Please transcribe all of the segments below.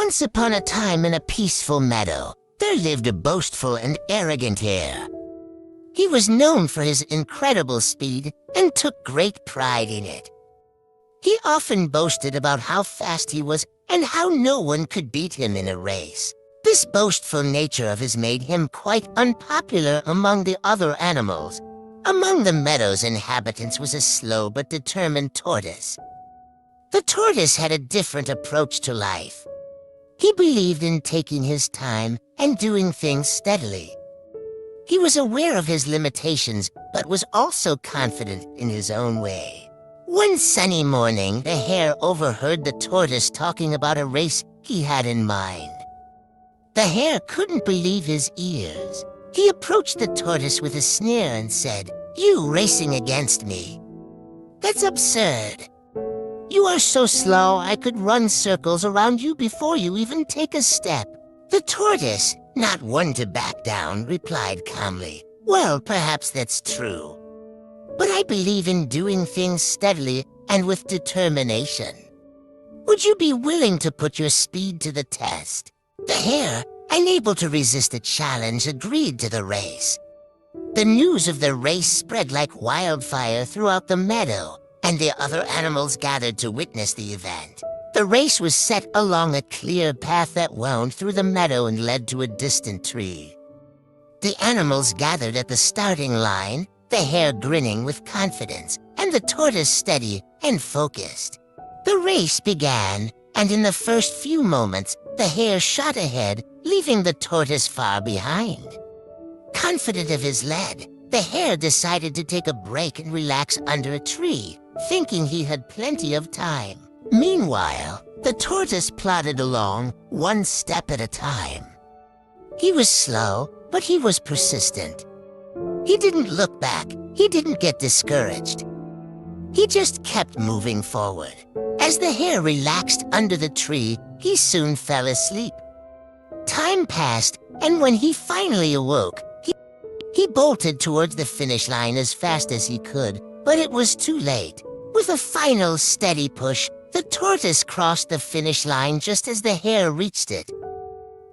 Once upon a time in a peaceful meadow, there lived a boastful and arrogant hare. He was known for his incredible speed and took great pride in it. He often boasted about how fast he was and how no one could beat him in a race. This boastful nature of his made him quite unpopular among the other animals. Among the meadow's inhabitants was a slow but determined tortoise. The tortoise had a different approach to life. He believed in taking his time and doing things steadily. He was aware of his limitations, but was also confident in his own way. One sunny morning, the hare overheard the tortoise talking about a race he had in mind. The hare couldn't believe his ears. He approached the tortoise with a sneer and said, "You racing against me? That's absurd. You are so slow I could run circles around you before you even take a step." The tortoise, not one to back down, replied calmly, "Well, perhaps that's true. But I believe in doing things steadily and with determination. Would you be willing to put your speed to the test?" The hare, unable to resist the challenge, agreed to the race. The news of the race spread like wildfire throughout the meadow, and the other animals gathered to witness the event. The race was set along a clear path that wound through the meadow and led to a distant tree. The animals gathered at the starting line, the hare grinning with confidence, and the tortoise steady and focused. The race began, and in the first few moments, the hare shot ahead, leaving the tortoise far behind. Confident of his lead, the hare decided to take a break and relax under a tree, thinking he had plenty of time. Meanwhile, the tortoise plodded along, one step at a time. He was slow, but he was persistent. He didn't look back. He didn't get discouraged. He just kept moving forward. As the hare relaxed under the tree, he soon fell asleep. Time passed, and when he finally awoke, he bolted towards the finish line as fast as he could, but it was too late. With a final steady push, the tortoise crossed the finish line just as the hare reached it.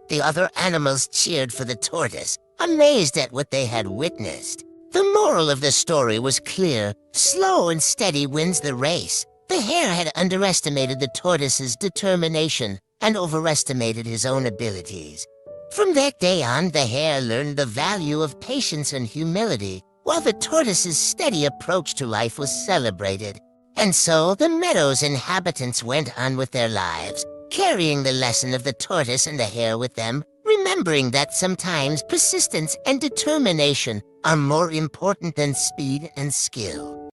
The other animals cheered for the tortoise, amazed at what they had witnessed. The moral of the story was clear: slow and steady wins the race. The hare had underestimated the tortoise's determination and overestimated his own abilities. From that day on, the hare learned the value of patience and humility, while the tortoise's steady approach to life was celebrated. And so the meadow's inhabitants went on with their lives, carrying the lesson of the tortoise and the hare with them, remembering that sometimes persistence and determination are more important than speed and skill.